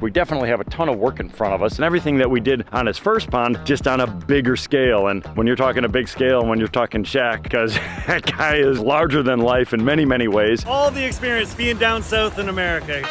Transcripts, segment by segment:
We definitely have a ton of work in front of us, and everything that we did on his first pond, just on a bigger scale. And when you're talking a big scale, when you're talking Shaq, because that guy is larger than life in many, many ways. All the experience being down south in America.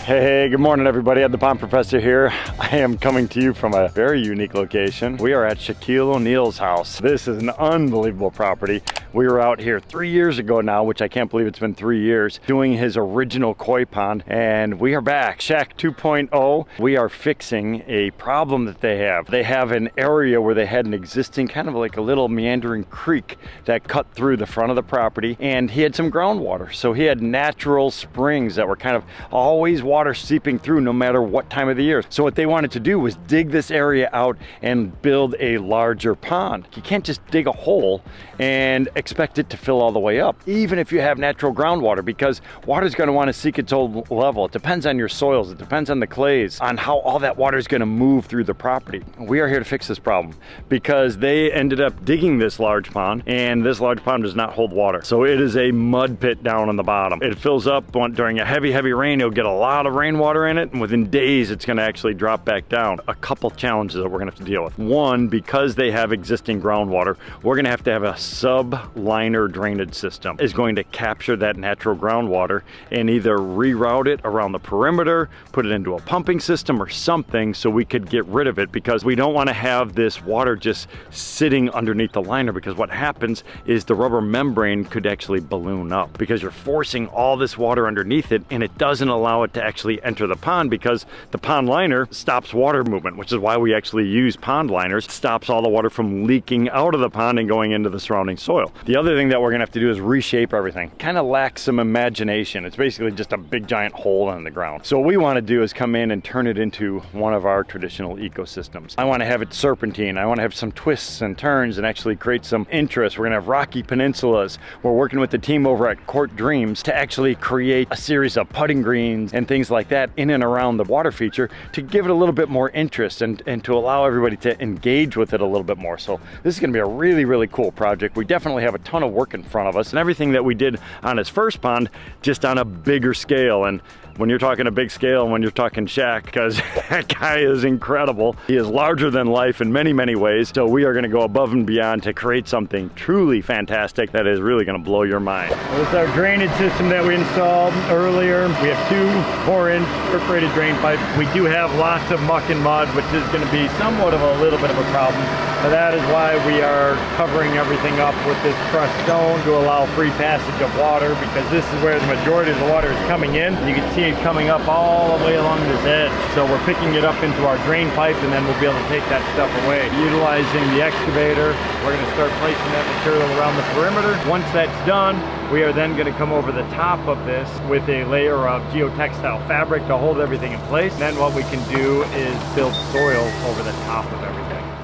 Hey, good morning everybody. Ed the Pond Professor here. I am coming to you from a very unique location. We are at Shaquille O'Neal's house. This is an unbelievable property. We were out here 3 years ago now, which I can't believe it's been 3 years, doing his original koi pond, and we are back. Shaq 2.0. We are fixing a problem that they have. They have an area where they had an existing kind of like a little meandering creek that cut through the front of the property, and he had some groundwater. So he had natural springs that were kind of always water seeping through no matter what time of the year. So what they wanted to do was dig this area out and build a larger pond. You can't just dig a hole and expect it to fill all the way up, even if you have natural groundwater, because water is going to want to seek its own level. It depends on your soils, it depends on the clays, on how all that water is going to move through the property. We are here to fix this problem because they ended up digging this large pond, and this large pond does not hold water. So it is a mud pit down on the bottom. It fills up during a heavy rain. It'll get a lot of rainwater in it, and within days it's going to actually drop back down. A couple challenges that we're going to have to deal with. One, because they have existing groundwater, we're going to have a subliner drainage system is going to capture that natural groundwater and either reroute it around the perimeter, put it into a pumping system or something so we could get rid of it, because we don't want to have this water just sitting underneath the liner, because what happens is the rubber membrane could actually balloon up because you're forcing all this water underneath it, and it doesn't allow it to actually enter the pond because the pond liner stops water movement, which is why we actually use pond liners. It stops all the water from leaking out of the pond and going into the surrounding soil. The other thing that we're gonna have to do is reshape everything. Kind of lacks some imagination. It's basically just a big giant hole in the ground. So what we want to do is come in and turn it into one of our traditional ecosystems. I want to have it serpentine. I want to have some twists and turns and actually create some interest. We're gonna have rocky peninsulas. We're working with the team over at Court Dreams to actually create a series of putting greens and things like that in and around the water feature to give it a little bit more interest and to allow everybody to engage with it a little bit more. So this is going to be a really, really cool project. We definitely have a ton of work in front of us, and everything that we did on his first pond, just on a bigger scale. And when you're talking a big scale, when you're talking Shaq, because that guy is incredible. He is larger than life in many, many ways. So we are going to go above and beyond to create something truly fantastic that is really going to blow your mind. This is our drainage system that we installed earlier. We have 2 4-inch perforated drain pipes. We do have lots of muck and mud, which is going to be somewhat of a little bit of a problem. But that is why we are covering everything up with this crushed stone to allow free passage of water, because this is where the majority of the water is coming in. You can see it coming up all the way along this edge. So we're picking it up into our drain pipe, and then we'll be able to take that stuff away. Utilizing the excavator, we're going to start placing that material around the perimeter. Once that's done, we are then going to come over the top of this with a layer of geotextile fabric to hold everything in place. Then what we can do is build soil over the top of everything.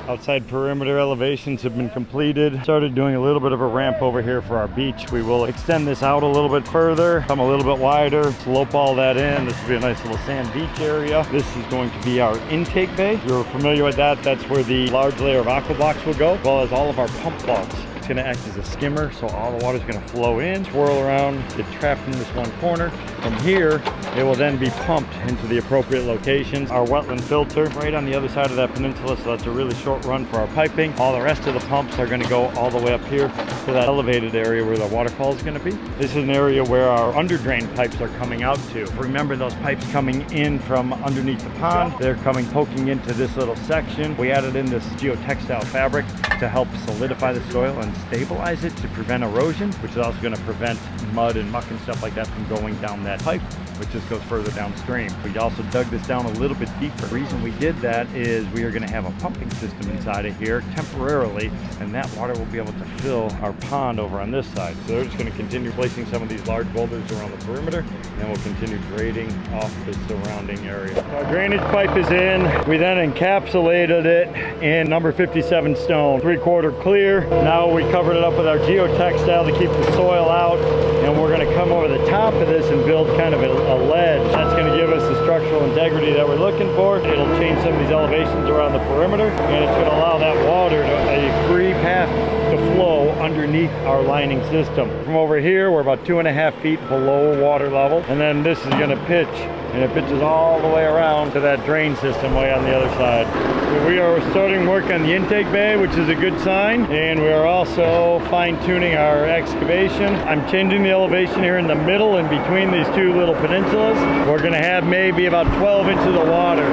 Outside perimeter elevations have been completed. Started doing a little bit of a ramp over here for our beach. We will extend this out a little bit further, come a little bit wider, slope all that in. This will be a nice little sand beach area. This is going to be our intake bay. If you're familiar with that, that's where the large layer of AquaBlox will go, as well as all of our pump vaults. It's going to act as a skimmer, so all the water is going to flow in, swirl around, get trapped in this one corner. From here, it will then be pumped into the appropriate locations. Our wetland filter right on the other side of that peninsula, so that's a really short run for our piping. All the rest of the pumps are going to go all the way up here to that elevated area where the waterfall is going to be. This is an area where our under-drain pipes are coming out to. Remember those pipes coming in from underneath the pond? They're poking into this little section. We added in this geotextile fabric to help solidify the soil and stabilize it to prevent erosion, which is also going to prevent mud and muck and stuff like that from going down that pipe, which just goes further downstream. We also dug this down a little bit deeper. The reason we did that is we are going to have a pumping system inside of here temporarily, and that water will be able to fill our pond over on this side. So they're just going to continue placing some of these large boulders around the perimeter, and then we'll continue grading off the surrounding area. So our drainage pipe is in. We then encapsulated it in number 57 stone, 3/4 clear. Now we covered it up with our geotextile to keep the soil out, and we're going to come over the top of this and build kind of a ledge. That's going to give us the structural integrity that we're looking for. It'll change some of these elevations around the perimeter, and it's going to allow that water to a free path to flow underneath our lining system. From over here, we're about 2.5 feet below water level, and then this is going to pitch and it pitches all the way around to that drain system way on the other side. So we are starting work on the intake bay, which is a good sign, and we are also fine-tuning our excavation. I'm changing the elevation here in the middle in between these two little peninsulas. We're going to have maybe about 12 inches of water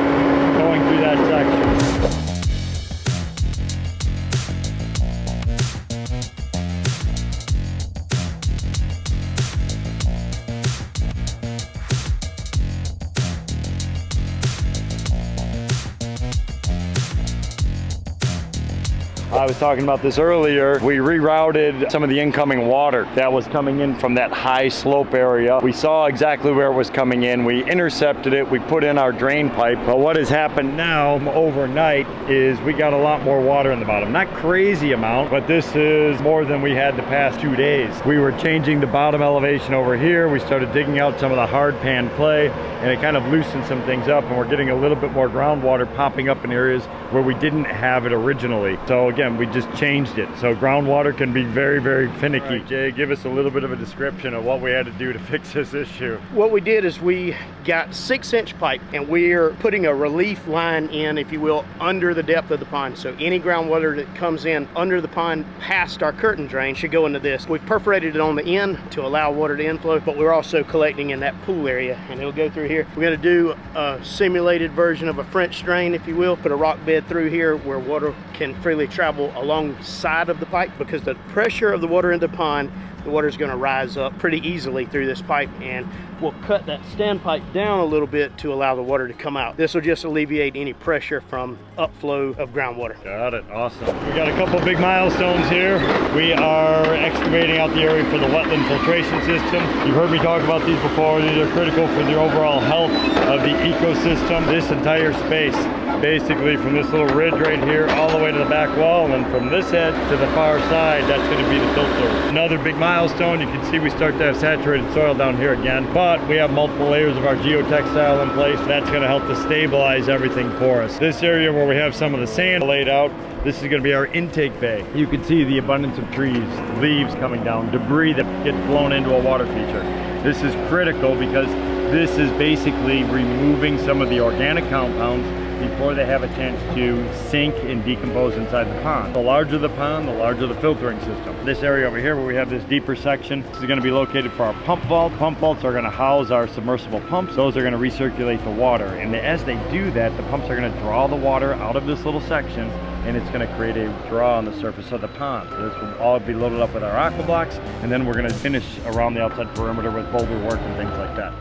going through that section. I was talking about this earlier. We rerouted some of the incoming water that was coming in from that high slope area. We saw exactly where it was coming in. We intercepted it. We put in our drain pipe. But what has happened now overnight is we got a lot more water in the bottom. Not crazy amount, but this is more than we had the past 2 days. We were changing the bottom elevation over here. We started digging out some of the hard pan clay, and it kind of loosened some things up, and we're getting a little bit more groundwater popping up in areas where we didn't have it originally. So again, we just changed it. So groundwater can be very, very finicky. Right, Jay, give us a little bit of a description of what we had to do to fix this issue. What we did is we got 6-inch pipe, and we're putting a relief line in, if you will, under the depth of the pond. So any groundwater that comes in under the pond past our curtain drain should go into this. We've perforated it on the end to allow water to inflow, but we're also collecting in that pool area, and it'll go through here. We're going to do a simulated version of a French drain, if you will. Put a rock bed through here where water can freely travel alongside of the pipe, because the pressure of the water in the pond, the water is going to rise up pretty easily through this pipe, and we'll cut that standpipe down a little bit to allow the water to come out. This will just alleviate any pressure from upflow of groundwater. Got it. Awesome. We got a couple big milestones here. We are excavating out the area for the wetland filtration system. You've heard me talk about these before. These are critical for the overall health of the ecosystem. This entire space, basically from this little ridge right here all the way to the back wall, and then from this edge to the far side, that's going to be the filter. Another big milestone, you can see we start to have saturated soil down here again, but we have multiple layers of our geotextile in place. That's going to help to stabilize everything for us. This area where we have some of the sand laid out, this is going to be our intake bay. You can see the abundance of trees, leaves coming down, debris that gets blown into a water feature. This is critical because this is basically removing some of the organic compounds before they have a chance to sink and decompose inside the pond. The larger the pond, the larger the filtering system. This area over here where we have this deeper section, this is going to be located for our pump vault. Pump vaults are going to house our submersible pumps. Those are going to recirculate the water. And as they do that, the pumps are going to draw the water out of this little section, and it's going to create a draw on the surface of the pond. This will all be loaded up with our AquaBlox, and then we're going to finish around the outside perimeter with boulder work and things like that.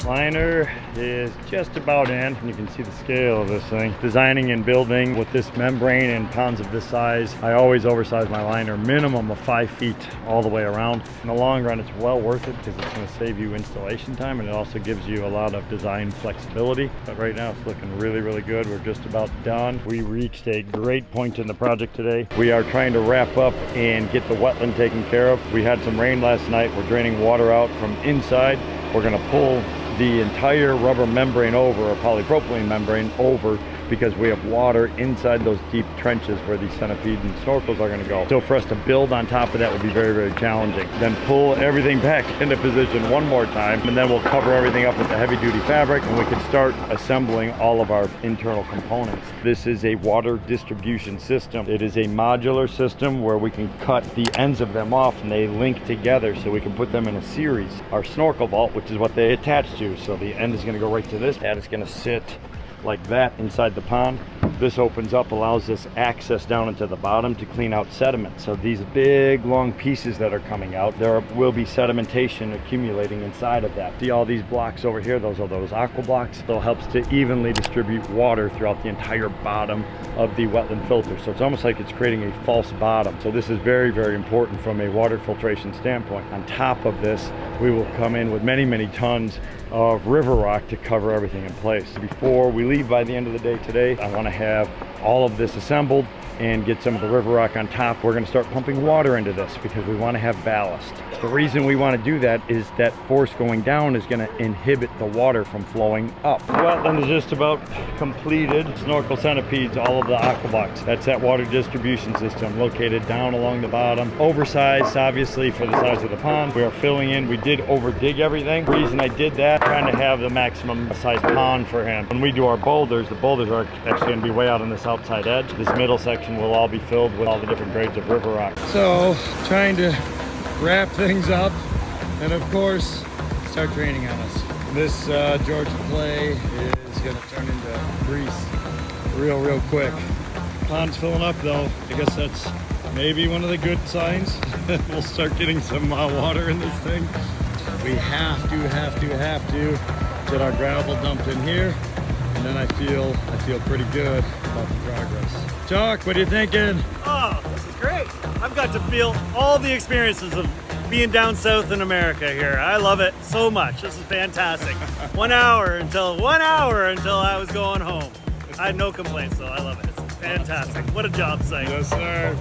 Liner is just about in. You can see the scale of this thing. Designing and building with this membrane in ponds of this size, I always oversize my liner, minimum of 5 feet all the way around. In the long run, it's well worth it because it's going to save you installation time, and it also gives you a lot of design flexibility. But right now it's looking really, really good. We're just about done. We reached a great point in the project today. We are trying to wrap up and get the wetland taken care of. We had some rain last night. We're draining water out from inside. We're going to pull the entire rubber membrane over, or polypropylene membrane over, because we have water inside those deep trenches where these centipedes and snorkels are going to go. So for us to build on top of that would be very, very challenging. Then pull everything back into position one more time, and then we'll cover everything up with the heavy duty fabric, and we can start assembling all of our internal components. This is a water distribution system. It is a modular system where we can cut the ends of them off and they link together so we can put them in a series. Our snorkel vault, which is what they attach to, so the end is going to go right to this, and it's going to sit like that inside the pond. This opens up, allows us access down into the bottom to clean out sediment. So these big long pieces that are coming out, there will be sedimentation accumulating inside of that. See all these blocks over here, those are those AquaBloxs. They'll help to evenly distribute water throughout the entire bottom of the wetland filter. So it's almost like it's creating a false bottom. So this is very, very important from a water filtration standpoint. On top of this, we will come in with many, many tons of river rock to cover everything in place. Before we leave by the end of the day today, I want to have all of this assembled and get some of the river rock on top. We're going to start pumping water into this because we want to have ballast. The reason we want to do that is that force going down is going to inhibit the water from flowing up. The wetland is just about completed. Snorkel centipedes, all of the AquaBlox. That's that water distribution system located down along the bottom. Oversized, obviously, for the size of the pond. We are filling in. We did over dig everything. The reason I did that, trying to have the maximum size pond for him. When we do our boulders, the boulders are actually going to be way out on this outside edge. This middle section will all be filled with all the different grades of river rock. So, trying to wrap things up and of course start draining on us. This Georgia clay is going to turn into grease real quick. Pond's filling up though. I guess that's maybe one of the good signs. We'll start getting some water in this thing. We have to get our gravel dumped in here, and then I feel pretty good about the progress. Chuck, what are you thinking? Oh, this is great. I've got to feel all the experiences of being down south in America here. I love it so much. This is fantastic. 1 hour until I was going home. I had no complaints though. I love it. It's fantastic. What a job site. Yes, sir.